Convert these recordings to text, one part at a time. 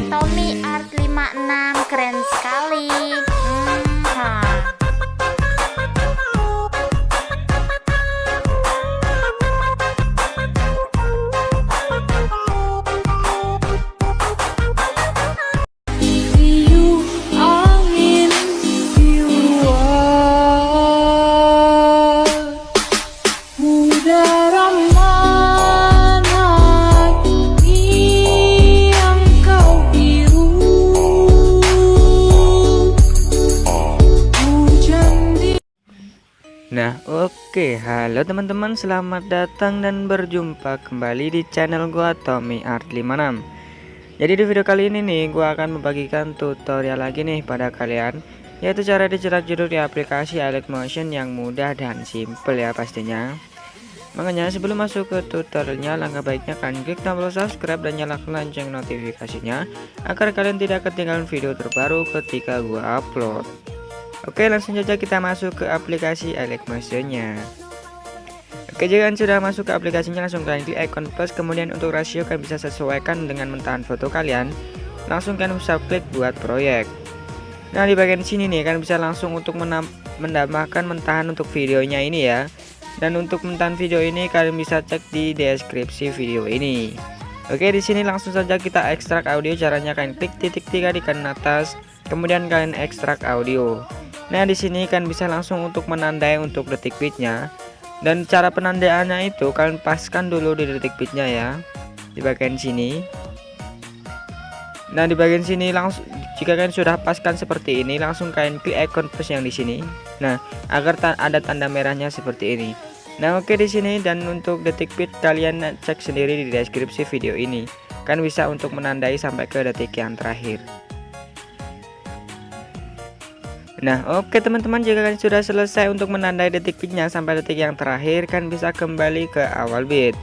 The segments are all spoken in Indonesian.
Tommy Art 56, keren sekali. Nah oke, halo teman-teman, selamat datang dan berjumpa kembali di channel gua Tommy Art 56. Jadi di video kali ini nih gua akan membagikan tutorial lagi nih pada kalian, yaitu cara dicetak judul di aplikasi iLikeMotion yang mudah dan simple ya pastinya. Makanya sebelum masuk ke tutorialnya, langkah baiknya kalian klik tombol subscribe dan nyalakan lonceng notifikasinya agar kalian tidak ketinggalan video terbaru ketika gua upload. Oke, langsung saja kita masuk ke aplikasi iLikeMotion-nya. Oke, jika kalian sudah masuk ke aplikasinya, langsung kalian klik icon plus, kemudian untuk rasio kalian bisa sesuaikan dengan mentahan foto kalian. Langsung kalian bisa klik buat proyek. Nah, di bagian sini nih kalian bisa langsung untuk menambahkan mentahan untuk videonya ini ya. Dan untuk mentahan video ini kalian bisa cek di deskripsi video ini. Oke, di sini langsung saja kita ekstrak audio. Caranya kalian klik titik 3 di kanan atas, kemudian kalian ekstrak audio. Nah, di sini kan bisa langsung untuk menandai untuk detik bitnya. Dan cara penandaannya itu kalian paskan dulu di detik bitnya ya, di bagian sini. Nah, di bagian sini langsung jika kalian sudah paskan seperti ini, langsung kalian klik icon plus yang di sini. Nah, agar ada tanda merahnya seperti ini. Nah, oke, di sini dan untuk detik bit kalian cek sendiri di deskripsi video ini. Kan bisa untuk menandai sampai ke detik yang terakhir. Nah oke teman-teman, jika kalian sudah selesai untuk menandai detik bitnya sampai detik yang terakhir, kan bisa kembali ke awal bit.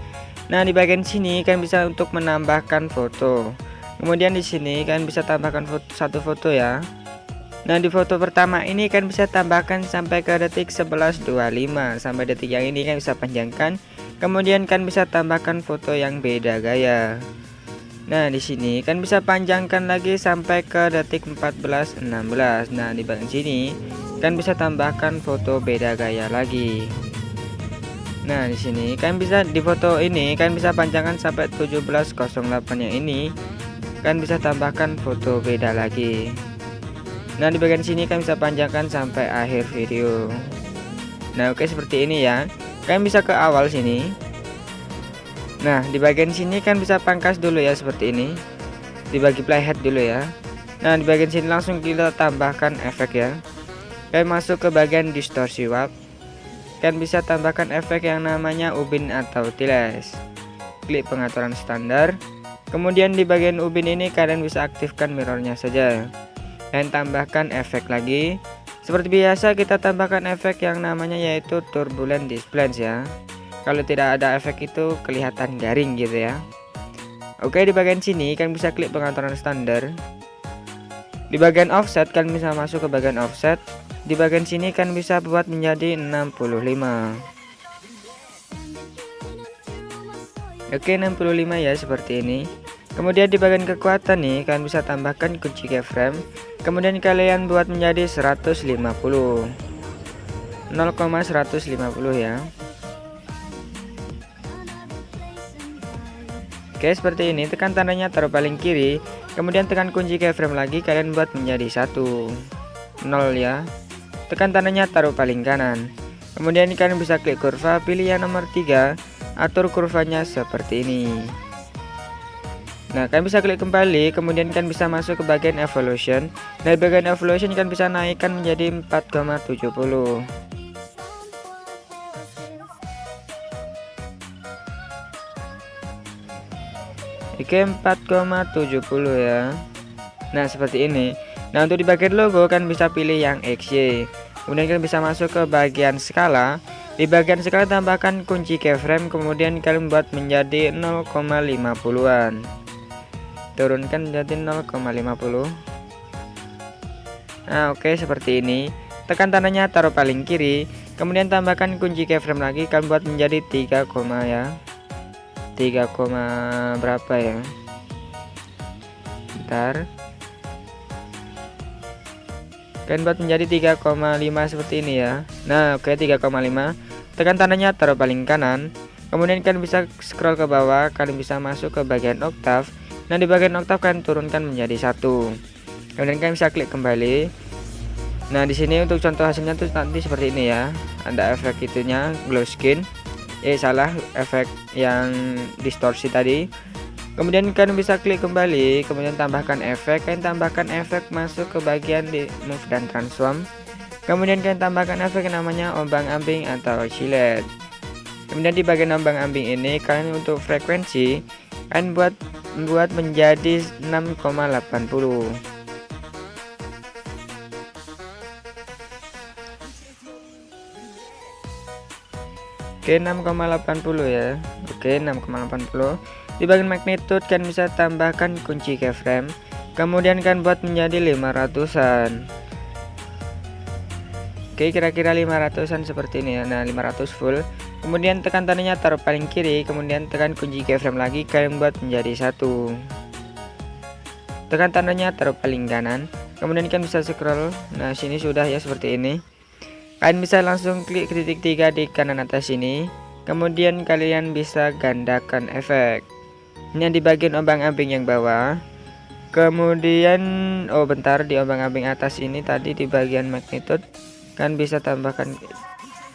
Nah, di bagian sini kan bisa untuk menambahkan foto. Kemudian di sini kan bisa tambahkan satu foto ya. Nah, di foto pertama ini kan bisa tambahkan sampai ke detik 11.25, sampai detik yang ini kan bisa panjangkan. Kemudian kan bisa tambahkan foto yang beda gaya. Nah, di sini kan bisa panjangkan lagi sampai ke detik 14.16. Nah, di bagian sini kan bisa tambahkan foto beda gaya lagi. Nah, di sini kan bisa di foto ini kan bisa panjangkan sampai 17.08 yang ini. Kan bisa tambahkan foto beda lagi. Nah, di bagian sini kan bisa panjangkan sampai akhir video. Nah, oke, seperti ini ya. Kan bisa ke awal sini. Nah, di bagian sini kan bisa pangkas dulu ya, seperti ini. Dibagi playhead dulu ya. Nah, di bagian sini langsung kita tambahkan efek ya. Kayak masuk ke bagian distorsi warp. Kan bisa tambahkan efek yang namanya ubin atau tiles. Klik pengaturan standar. Kemudian di bagian ubin ini kalian bisa aktifkan mirrornya saja. Dan tambahkan efek lagi. Seperti biasa kita tambahkan efek yang namanya yaitu turbulent displacement ya. Kalau tidak ada efek itu kelihatan garing gitu ya. Oke, di bagian sini kan bisa klik pengaturan standar. Di bagian offset kan bisa masuk ke bagian offset. Di bagian sini kan bisa buat menjadi 65. Oke, 65 ya, seperti ini. Kemudian di bagian kekuatan nih kan bisa tambahkan kunci keyframe. Kemudian kalian buat menjadi 150. 0,150 ya. Oke, seperti ini. Tekan tandanya taruh paling kiri, kemudian tekan kunci keyframe lagi, kalian buat menjadi 1 0 ya. Tekan tandanya taruh paling kanan, kemudian kalian bisa klik kurva, pilih yang nomor 3, atur kurvanya seperti ini. Nah, kalian bisa klik kembali, kemudian kalian bisa masuk ke bagian evolution. Dari bagian evolution kalian bisa naikkan menjadi 4,70. Oke, 4,70 ya. Nah, seperti ini. Nah, untuk di bagian logo kan bisa pilih yang XY. Kemudian kalian bisa masuk ke bagian skala. Di bagian skala tambahkan kunci keyframe, kemudian kalian buat menjadi 0,50-an. Turunkan menjadi 0,50. Nah, oke, seperti ini. Tekan tandanya taruh paling kiri, kemudian tambahkan kunci keyframe lagi, kalian buat menjadi 3, ya. 3, berapa ya, Bentar. Kalian buat menjadi 3,5 seperti ini ya. Nah, oke, 3,5. Tekan tandanya taruh paling kanan. Kemudian kalian bisa scroll ke bawah, kalian bisa masuk ke bagian oktav. Nah, di bagian oktav kalian turunkan menjadi 1. Kemudian kalian bisa klik kembali. Nah, di sini untuk contoh hasilnya tuh nanti seperti ini ya. Ada efek itunya, glow skin. Salah, efek yang distorsi tadi. Kemudian kalian bisa klik kembali, kemudian tambahkan efek. Kalian tambahkan efek masuk ke bagian di move dan transform. Kemudian kalian tambahkan efek yang namanya ombang-ambing atau oscillate. Kemudian di bagian ombang-ambing ini kalian untuk frekuensi kalian buat menjadi 6,80. Oke, 6,80 ya. Oke, 6,80. Di bagian magnitude kalian bisa tambahkan kunci keyframe. Kemudian kalian buat menjadi 500-an. Oke, kira-kira 500-an seperti ini ya. Nah, 500 full. Kemudian tekan tandanya taruh paling kiri, kemudian tekan kunci keyframe lagi, kalian buat menjadi 1. Tekan tandanya taruh paling kanan. Kemudian kalian bisa scroll. Nah, sini sudah ya seperti ini. Kalian bisa langsung klik titik 3 di kanan atas sini. Kemudian kalian bisa gandakan efek. Ini di bagian ombang-ambing yang bawah. Kemudian bentar, di ombang-ambing atas ini tadi di bagian magnitude kan bisa tambahkan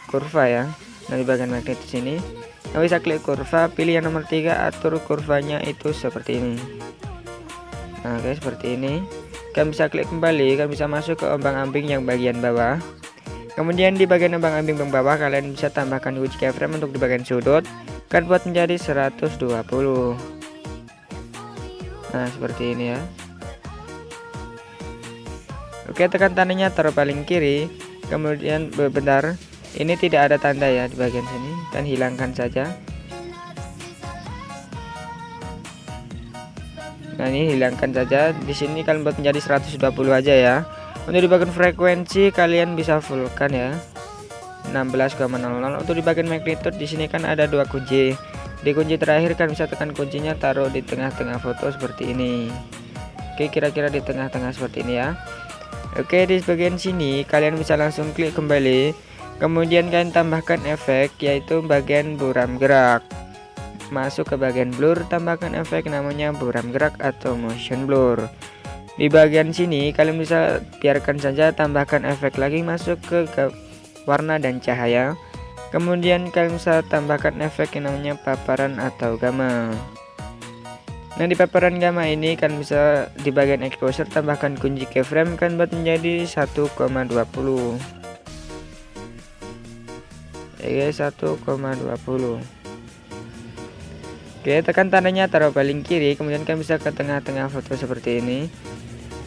kurva ya. Nah, di bagian magnitude sini kalian bisa klik kurva, pilih yang nomor 3, atur kurvanya itu seperti ini. Nah, oke, seperti ini. Kalian bisa klik kembali, kalian bisa masuk ke ombang-ambing yang bagian bawah. Kemudian di bagian ombang-ambing yang bawah kalian bisa tambahkan kunci keyframe untuk di bagian sudut. Kalian buat menjadi 120. Nah, seperti ini ya. Oke, tekan tandanya taruh paling kiri. Kemudian bentar, ini tidak ada tanda ya di bagian sini, dan hilangkan saja. Nah, ini hilangkan saja. Di sini kalian buat menjadi 120 aja ya. Untuk di bagian frekuensi kalian bisa fullkan ya. 16,00. Untuk di bagian magnitude di sini kan ada 2 kunci. Di kunci terakhir kan bisa tekan kuncinya, taruh di tengah-tengah foto seperti ini. Oke, kira-kira di tengah-tengah seperti ini ya. Oke, di bagian sini kalian bisa langsung klik kembali. Kemudian kalian tambahkan efek yaitu bagian buram gerak. Masuk ke bagian blur, tambahkan efek namanya buram gerak atau motion blur. Di bagian sini kalian bisa biarkan saja, tambahkan efek lagi, masuk ke warna dan cahaya. Kemudian kalian bisa tambahkan efek yang namanya paparan atau gamma. Nah, di paparan gamma ini kalian bisa di bagian exposure tambahkan kunci keyframe kan buat menjadi 1,20. Oke, 1,20. Oke, tekan tandanya taruh paling kiri, kemudian kalian bisa ke tengah-tengah foto seperti ini.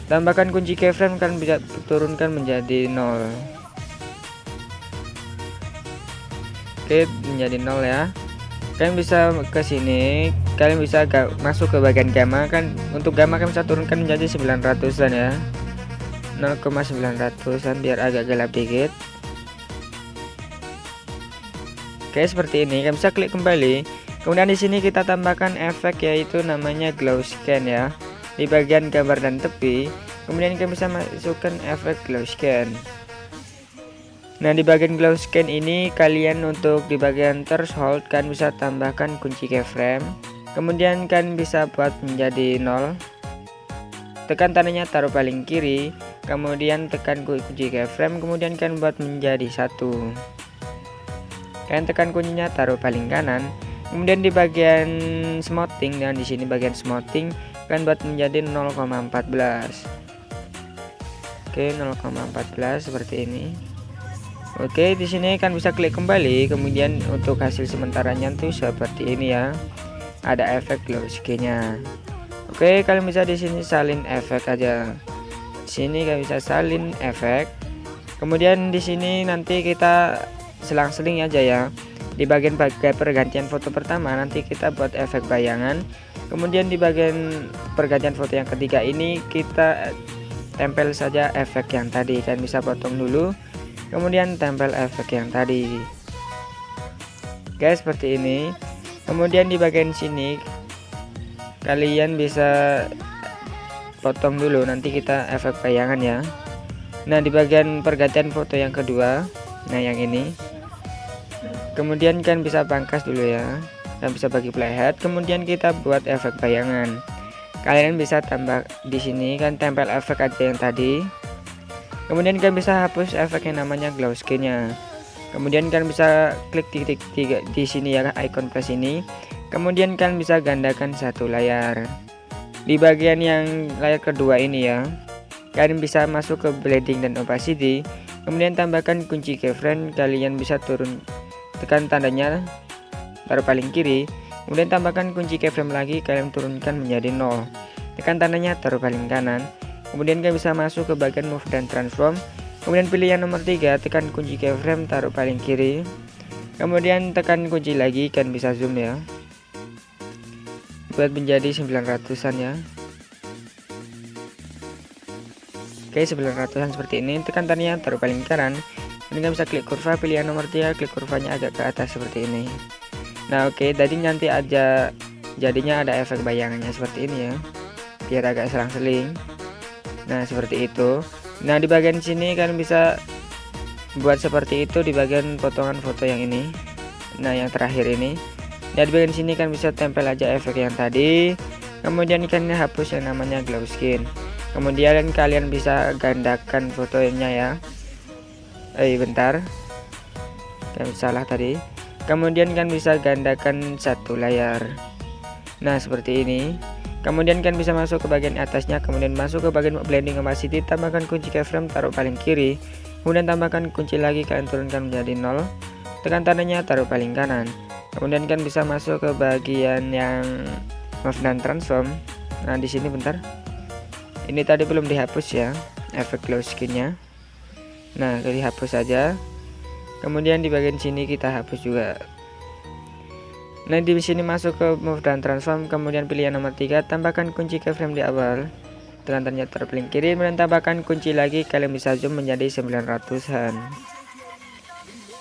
Tambahkan kunci keyframe kan bisa turunkan menjadi 0. Oke, menjadi 0 ya. Kalian bisa ke sini, kalian bisa masuk ke bagian gamma kan. Untuk gamma kalian bisa turunkan menjadi 900-an ya. 0,900-an biar agak gelap dikit. Oke, seperti ini. Kalian bisa klik kembali. Kemudian di sini kita tambahkan efek yaitu namanya glow scan ya. Di bagian gambar dan tepi, kemudian kalian bisa masukkan efek glow scan. Nah, di bagian glow scan ini kalian untuk di bagian threshold kan bisa tambahkan kunci keyframe. Kemudian kan bisa buat menjadi 0. Tekan tandanya taruh paling kiri, kemudian tekan kunci keyframe, kemudian kan buat menjadi 1. Kalian tekan kuncinya taruh paling kanan. Kemudian di bagian smoothing, dan di sini bagian smoothing kan buat menjadi 0,14. Oke, 0,14 seperti ini. Oke, di sini kan bisa klik kembali, kemudian untuk hasil sementaranya tuh seperti ini ya. Ada efek glow skin-nya. Oke, kalian bisa di sini salin efek aja. Di sini kalian bisa salin efek. Kemudian di sini nanti kita selang-seling aja ya. Di bagian pergantian foto pertama nanti kita buat efek bayangan. Kemudian di bagian pergantian foto yang ketiga ini kita tempel saja efek yang tadi. Kalian bisa potong dulu, kemudian tempel efek yang tadi. Guys, seperti ini. Kemudian di bagian sini kalian bisa potong dulu, nanti kita efek bayangan ya. Nah di bagian pergantian foto yang kedua, nah yang ini, kemudian kan bisa pangkas dulu ya, dan bisa bagi playhead. Kemudian kita buat efek bayangan. Kalian bisa tambah di sini kan, tempel efek aja yang tadi. Kemudian kan bisa hapus efek yang namanya glow skin-nya. Kemudian kan bisa klik titik tiga di sini ya, icon plus ini. Kemudian kan bisa gandakan satu layar. Di bagian yang layar kedua ini ya, kalian bisa masuk ke blending dan opacity. Kemudian tambahkan kunci keyframe. Kalian bisa tekan tandanya, taruh paling kiri. Kemudian tambahkan kunci keyframe lagi, kalian turunkan menjadi 0. Tekan tandanya, taruh paling kanan. Kemudian kalian bisa masuk ke bagian move dan transform. Kemudian pilih yang nomor 3, tekan kunci keyframe, taruh paling kiri. Kemudian tekan kunci lagi, kalian bisa zoom ya, buat menjadi 900-an ya. Oke, 900-an seperti ini. Tekan tandanya, taruh paling kanan. Kemudian bisa klik kurva, pilih yang nomor 3, klik kurvanya agak ke atas seperti ini. Nah oke, tadi nanti aja jadinya ada efek bayangannya seperti ini ya, biar agak selang-seling. Nah seperti itu. Nah di bagian sini kalian bisa buat seperti itu di bagian potongan foto yang ini. Nah yang terakhir ini. Nah di bagian sini kan bisa tempel aja efek yang tadi. Kemudian kalian hapus yang namanya glow skin. Kemudian kalian bisa gandakan fotonya ya. Bentar, kalian salah tadi. Kemudian kan bisa gandakan satu layar. Nah seperti ini. Kemudian kan bisa masuk ke bagian atasnya. Kemudian masuk ke bagian blending opacity, tambahkan kunci keyframe, taruh paling kiri. Kemudian tambahkan kunci lagi, kalian turunkan menjadi 0. Tekan tandanya, taruh paling kanan. Kemudian kan bisa masuk ke bagian yang move dan transform. Nah di sini bentar, ini tadi belum dihapus ya, efek glow skin-nya. Nah dihapus saja. Kemudian di bagian sini kita hapus juga. Nah di sini masuk ke move dan transform. Kemudian pilih yang nomor 3, tambahkan kunci keyframe di awal. Tekan tanda paling kiri, kemudian tambahkan kunci lagi, kalian bisa zoom menjadi 900-an.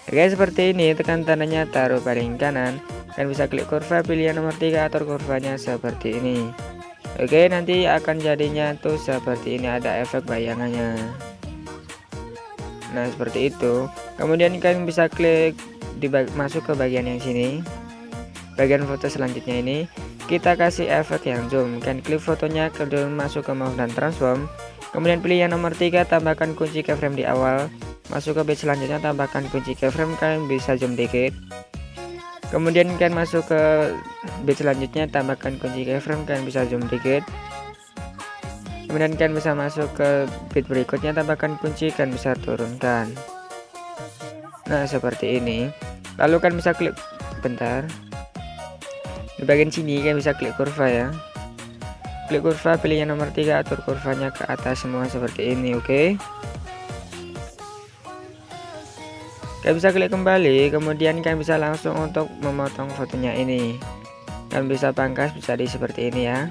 Oke seperti ini. Tekan tandanya, taruh paling kanan. Kalian bisa klik kurva, pilih yang nomor 3, atur kurvanya seperti ini. Oke, nanti akan jadinya tuh seperti ini, ada efek bayangannya. Nah seperti itu. Kemudian kalian bisa klik masuk ke bagian yang sini, bagian foto selanjutnya ini. Kita kasih efek yang zoom. Kalian klik fotonya, kemudian masuk ke move dan transform. Kemudian pilih yang nomor 3, tambahkan kunci keyframe di awal. Masuk ke bit selanjutnya, tambahkan kunci keyframe, kalian bisa zoom dikit. Kemudian kalian masuk ke bit selanjutnya, tambahkan kunci keyframe, kalian bisa zoom dikit. Kemudian kalian bisa masuk ke bit berikutnya, tambahkan kunci, kalian bisa turunkan. Nah seperti ini. Lalu kalian bisa klik, bentar, di bagian sini kalian bisa klik kurva ya. Klik kurva, pilih yang nomor 3, atur kurvanya ke atas semua seperti ini. Oke. Kalian bisa klik kembali, kemudian kalian bisa langsung untuk memotong fotonya ini. Kalian bisa pangkas, bisa di seperti ini ya.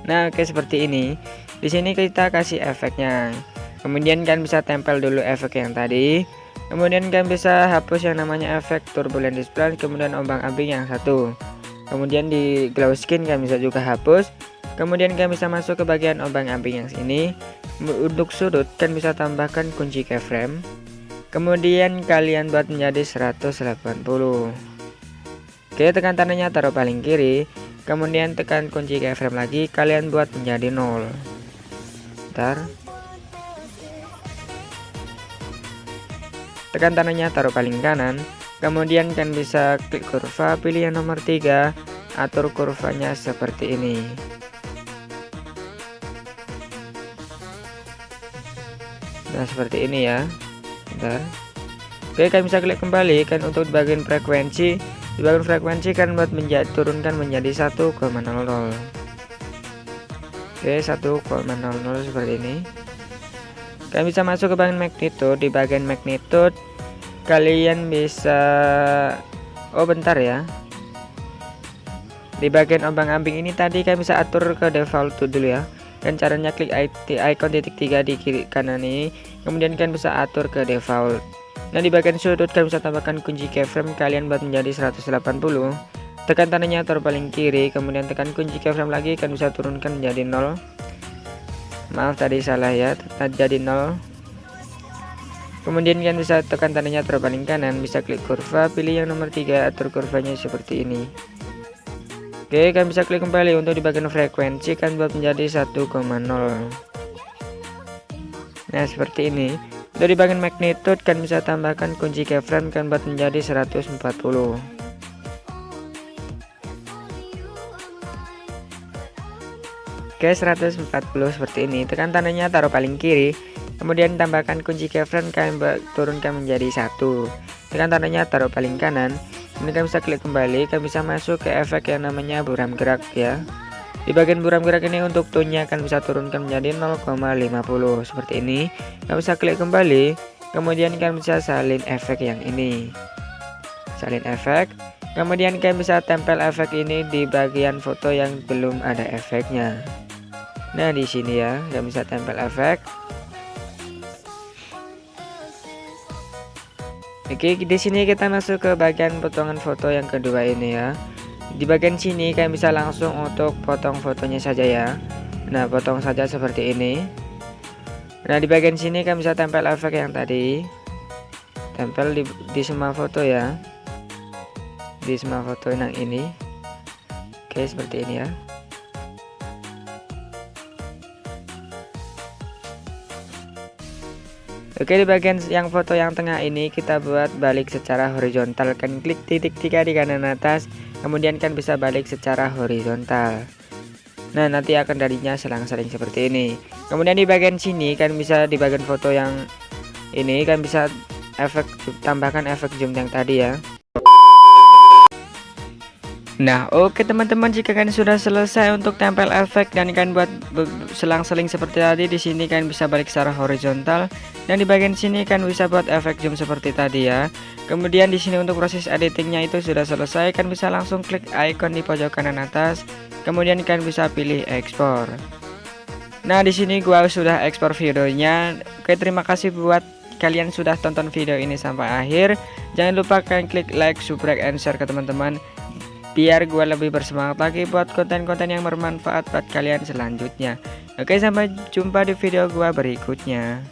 Nah oke seperti ini. Di sini kita kasih efeknya. Kemudian kalian bisa tempel dulu efek yang tadi. Kemudian kalian bisa hapus yang namanya efek turbulent display, kemudian ombang-ambing yang satu. Kemudian di glow skin kalian bisa juga hapus. Kemudian kalian bisa masuk ke bagian ombang-ambing yang sini. Untuk sudut kalian bisa tambahkan kunci keyframe. Kemudian kalian buat menjadi 180. Oke, tekan tandanya, taruh paling kiri. Kemudian tekan kunci keyframe lagi, kalian buat menjadi 0. Bentar. Tekan tandanya, taruh paling kanan. Kemudian kalian bisa klik kurva, pilih yang nomor 3, atur kurvanya seperti ini. Nah seperti ini ya. Bentar. Oke, kalian bisa klik kembali kan untuk bagian frekuensi. Di bagian frekuensi kan buat turunkan menjadi 1,00. Oke, 1,00 seperti ini. Kalian bisa masuk ke bagian magnitude. Di bagian magnitude kalian bisa, oh bentar ya, di bagian ombang-ambing ini tadi kalian bisa atur ke default dulu ya. Dan caranya klik icon titik 3 di kiri kanan ini, kemudian kalian bisa atur ke default. Nah di bagian sudut kalian bisa tambahkan kunci keyframe, kalian buat menjadi 180. Tekan tandanya taruh paling kiri, kemudian tekan kunci keyframe lagi, kalian bisa turunkan menjadi 0. Maaf tadi salah ya, jadi 0. Kemudian kalian bisa tekan tandanya taruh paling kanan, bisa klik kurva, pilih yang nomor 3, atur kurvanya seperti ini. Oke, kalian bisa klik kembali untuk di bagian frekuensi kan buat menjadi 1,0. Nah seperti ini. Untuk di bagian magnitude kan bisa tambahkan kunci keyframe kan buat menjadi 140. Oke, 140 seperti ini. Tekan tandanya taruh paling kiri. Kemudian tambahkan kunci keyframe kalian turunkan menjadi 1. Tekan tandanya taruh paling kanan. Ini kalian bisa klik kembali, kalian bisa masuk ke efek yang namanya buram gerak ya. Di bagian buram gerak ini untuk tone-nya akan bisa turunkan menjadi 0,50 seperti ini. Kalian bisa klik kembali, kemudian kalian bisa salin efek yang ini. Salin efek. Kemudian kalian bisa tempel efek ini di bagian foto yang belum ada efeknya. Nah, di sini ya, kalian bisa tempel efek. Oke, di sini kita masuk ke bagian potongan foto yang kedua ini ya. Di bagian sini kalian bisa langsung untuk potong fotonya saja ya. Nah, potong saja seperti ini. Nah, di bagian sini kalian bisa tempel efek yang tadi. Tempel di semua foto ya. Di semua foto yang ini. Oke, seperti ini ya. Oke, di bagian yang foto yang tengah ini kita buat balik secara horizontal. Kan klik titik 3 di kanan atas, kemudian kan bisa balik secara horizontal. Nah, nanti akan darinya selang-seling seperti ini. Kemudian di bagian sini kan bisa di bagian foto yang ini kan bisa tambahkan efek zoom yang tadi ya. Nah, oke teman-teman, jika kalian sudah selesai untuk tempel efek dan kalian buat selang-seling seperti tadi, di sini kalian bisa balik secara horizontal dan di bagian sini kan bisa buat efek zoom seperti tadi ya. Kemudian di sini untuk proses editingnya itu sudah selesai, kan bisa langsung klik icon di pojok kanan atas, kemudian kalian bisa pilih ekspor. Nah, di sini gua sudah ekspor videonya. Oke, terima kasih buat kalian sudah tonton video ini sampai akhir. Jangan lupa kalian klik like, subscribe, and share ke teman-teman, biar gue lebih bersemangat lagi buat konten-konten yang bermanfaat buat kalian selanjutnya. Oke, sampai jumpa di video gue berikutnya.